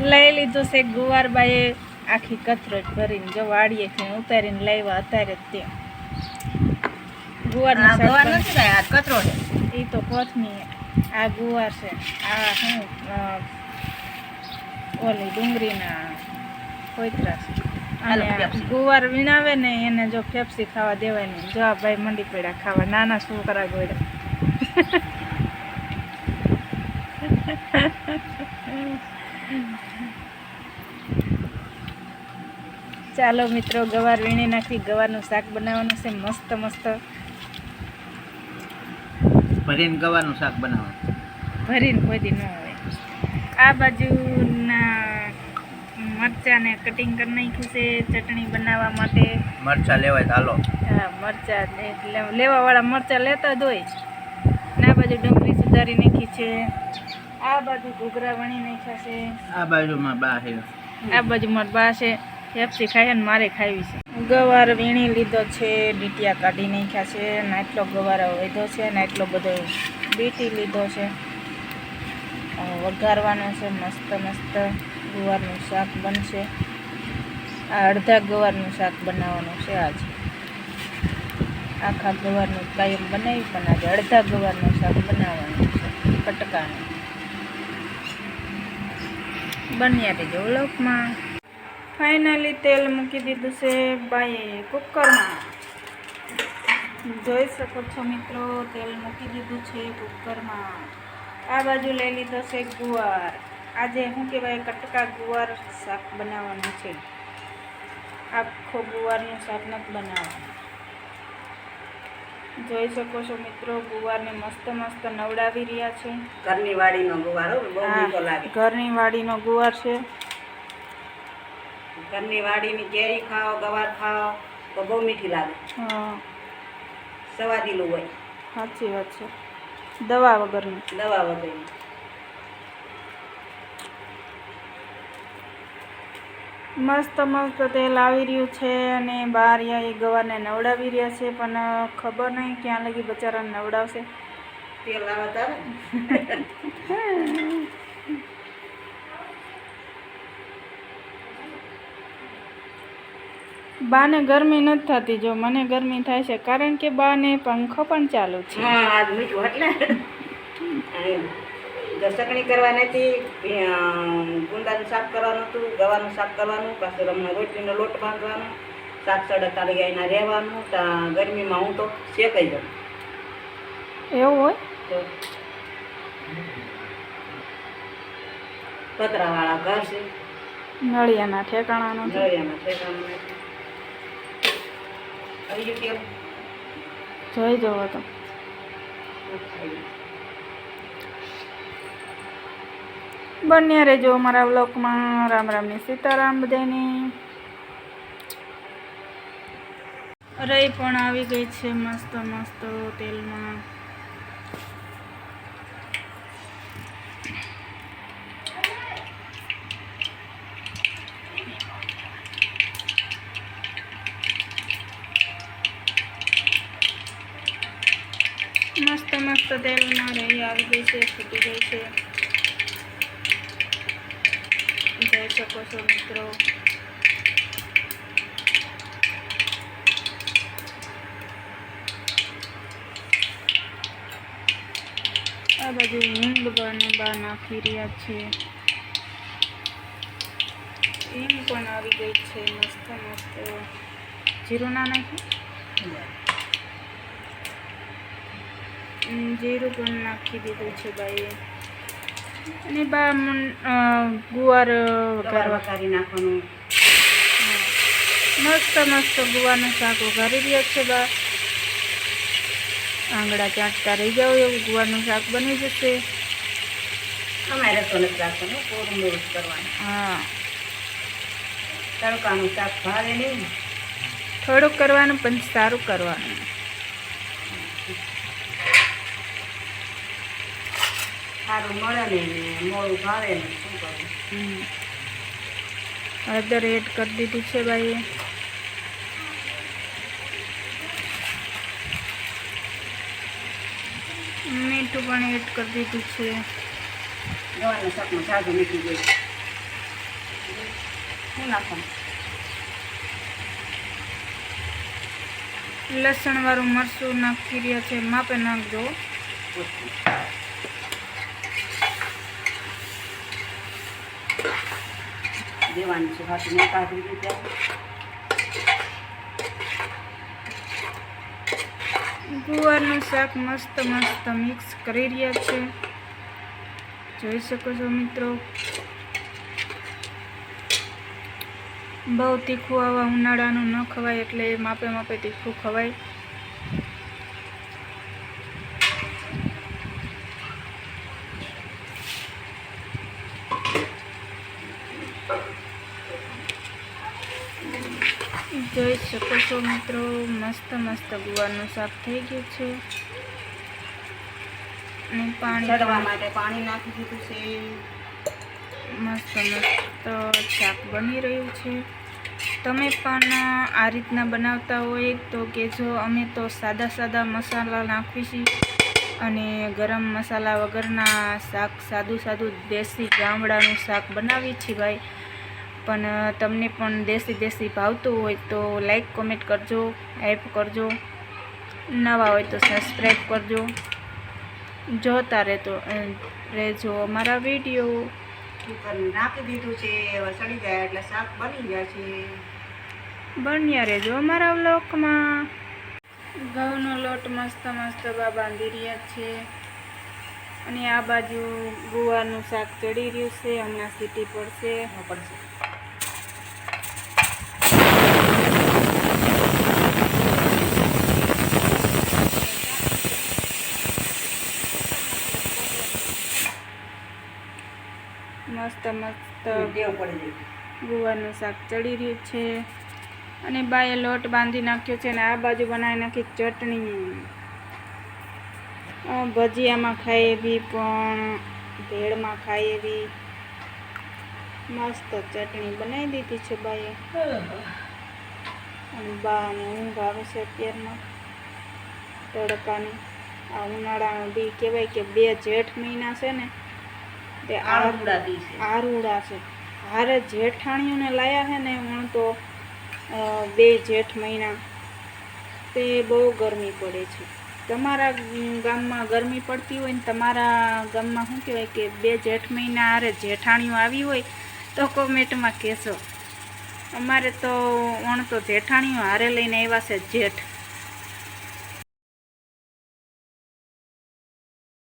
લઈ લીધું છે ગુવાર બાએ આખી કથરોટ ભરીને જો વાડીએથી ઉતારીને લાવ્યા અત્યારે જ તે ગુવારનું શાક નથી કાંઈ આ કચરો છે એ તો કોથમી આ ગુવાર છે આ શું ઓલી ડુંગળીના કોઈતરા છે અને ગુવાર વીણાવે ને એને જો ફેફસી ખાવા દેવાય નહીં જો આ ભાઈ મંડી પડ્યા ખાવા નાના છોકરા ગોળ્યા ચાલો મિત્રો ગવાર વીણી નાખી ગવારનું શાક બનાવવાનું છે મસ્ત મસ્ત ભરીને ગવાનું શાક બનાવવાનું ભરીને કોઈ દી ન હોય આ બાજુના મરચાંને કટિંગ કરી નાખ્યું છે ચટણી બનાવવા માટે મરચાં લેવાય તો હાલો હા મરચાં લેવાવાળા મરચાં લેતા જ હોય ને આ બાજુ ડુંગળી સુધારી નાખી છે આ બાજુ ઘૂઘરા વણી નાખ્યા છે આ બાજુમાં બા છે આ બાજુ મારા બા છે ફેફસી ખાય ને મારે ખાવી છે ગવાર વીણી લીધો છે ડીટિયા કાઢી નાખ્યા છે ને આટલો ગવાર વધ્યો છે ને આટલો બધો બીટી લીધો છે વઘારવાનો છે મસ્ત મસ્ત ગુવારનું શાક બનશે આ અડધા ગવારનું શાક બનાવવાનું છે આજે આખા ગવારનું કાયમ બનાવી પણ આજે અડધા ગવારનું શાક બનાવવાનું છે કટકાનું બન્યા રહેજો વ્લોગમાં ફાઇનલી તેલ મૂકી દીધું છે બાઈએ કુકરમાં જોઈ શકો છો મિત્રો તેલ મૂકી દીધું છે કુકરમાં આ બાજુ લઈ લીધો છે ગુવાર આજે શું કહેવાય કટકા ગુવાર શાક બનાવવાનું છે આખો ગુવારનું શાક નથી બનાવવાનું જોઈ શકો છો મિત્રો ગુવારને મસ્ત મસ્ત નવડાવી રહ્યા છે ઘરની વાડીનો ગુવાર બહુ મીઠો લાગે ઘરની વાડીનો ગુવાર છે ઘરની વાડીની કેરી ખાઓ ગવાર ખાઓ તો બહુ મીઠી લાગે હા સવાદીલું હોય સાચી વાત છે દવા વગરની દવા વગરની મસ્ત મસ્ત તેલ આવી રહ્યું છે અને બહાર એ ગવારને નવડાવી રહ્યા છે પણ ખબર નહીં ક્યાં લગી બચારાને નવડાવશે તેલ લાવતા બાને ગરમી નથી થતી જો મને ગરમી થાય છે કારણ કે બાને પંખો પણ ચાલુ છે આજ મીઠું એટલે ચટણી કરવાની હતી ગુંદાનું શાક કરવાનું હતું ગવાનું શાક કરવાનું પાછું હમણાં રોટલીનો લોટ બાંધવાનો શાક સડતાળી ગાયના રહેવાનું ગરમીમાં હું તો શેકાઈ જાઉં એવું હોય તો પતરાવાળા ઘર છે નળિયાના ઠેકાણાનો છે. નળિયામાં ઠેકાણું નથી આવી ગયું તેલ જોઈ જવો તો બન્યા રહેજો અમારા વ્લોગમાં રામ રામની સીતારામ બધાને રઈ પણ આવી ગઈ છે મસ્ત મસ્ત તેલમાં મસ્ત મસ્ત તેલમાં રહી આવી ગઈ છે ફૂટી ગઈ છે જોઈ શકો છો મિત્રો આ બાજુ હિંગ બા નાખી રહ્યા છે હિંગ પણ આવી ગઈ છે મસ્ત મસ્ત જીરું ના નાખ્યું જીરું પણ નાખી દીધું છે ભાઈ અને બા ગુવાર વઘારી નાખવાનું મસ્ત મસ્ત ગુવારનું શાક વઘારી રહ્યા છે બા આંગળા ચાટતા રહી જાવ એવું ગુવારનું શાક બની જશે અમારે તો નથી રાખવાનું પૂરું મોડું કરવાનું હા તડકાનું શાક ભાવે નહીં થોડુંક કરવાનું પણ સારું કરવાનું સારું મળે ને મોડું ભાવે ને શું કરવું હળદર એડ કરી દીધી છે ભાઈએ મીઠું પણ એડ કરી દીધું છે ગવારના શાકમાં સાદું મીઠું જોઈએ શું નાખવાનું? લસણવાળું મરચું નાખી રહ્યા છે, માપે નાખજો. દેવાની છે હાથી ને કાઢી દીધી. ગુવારનું શાક મસ્ત મસ્ત મિક્સ કરી રહ્યા છે, જોઈ શકો છો મિત્રો. બહુ તીખું આવા ઉનાળાનું ન ખવાય, એટલે માપે માપે તીખું ખવાય. જોઈ શકો છો મિત્રો, મસ્ત મસ્ત ગુવારનું શાક થઈ ગયું છે. અને ચડવા માટે પાણી નાખી દીધું છે. મસ્ત મસ્ત શાક બની રહ્યું છે. તમે પણ આ રીતના બનાવતા હોય તો કહેજો. અમે તો સાદા સાદા મસાલા નાખીએ છીએ અને ગરમ મસાલા વગરના શાક, સાદું સાદું દેશી ગામડાનું શાક બનાવીએ છીએ ભાઈ. પણ તમને પણ દેશી ભાવતું હોય તો લાઈક કોમેન્ટ કરજો, હેલ્પ કરજો. નવા હોય તો સબસ્ક્રાઈબ કરજો. જોતા રહેજો અમારા વિડીયો. કુકર નાખી દીધું છે, હવે સડી જાય એટલે શાક બની ગયા છે. બન્યા રહેજો અમારા વ્લોગમાં. ઘઉંનો લોટ મસ્ત મસ્ત બાંધી રહ્યા છે અને આ બાજુ ગુવારનું શાક ચડી રહ્યું છે. હમણાં સીટી પડશે. મસ્ત મસ્ત ગુવારનું શાક ચડી રહ્યું છે અને બાએ લોટ બાંધી નાખ્યો છે અને આ બાજુ બનાવી નાખી ચટણી. ભજીયામાં ખાઈ એવી, પણ ભેળમાં ખાઈ એવી મસ્ત ચટણી બનાવી દીધી છે બાએ. અને બાને ઊંઘ આવે છે અત્યારમાં તડકાની. આ ઉનાળાનો દી કહેવાય કે 2 જેઠ મહિના છે ને તે આરુડા છે. હારે જેઠાણીઓને લાયા છે ને હું તો 2 જેઠ મહિના તે બહુ ગરમી પડે છે. તમારા ગામમાં ગરમી પડતી હોય ને તમારા ગામમાં શું કહેવાય કે 2 જેઠ મહિના હારે જેઠાણીઓ આવી હોય તો કોમેન્ટમાં કહેશો. અમારે તો તો જેઠાણીઓ હારે લઈને આવ્યા છે જેઠ.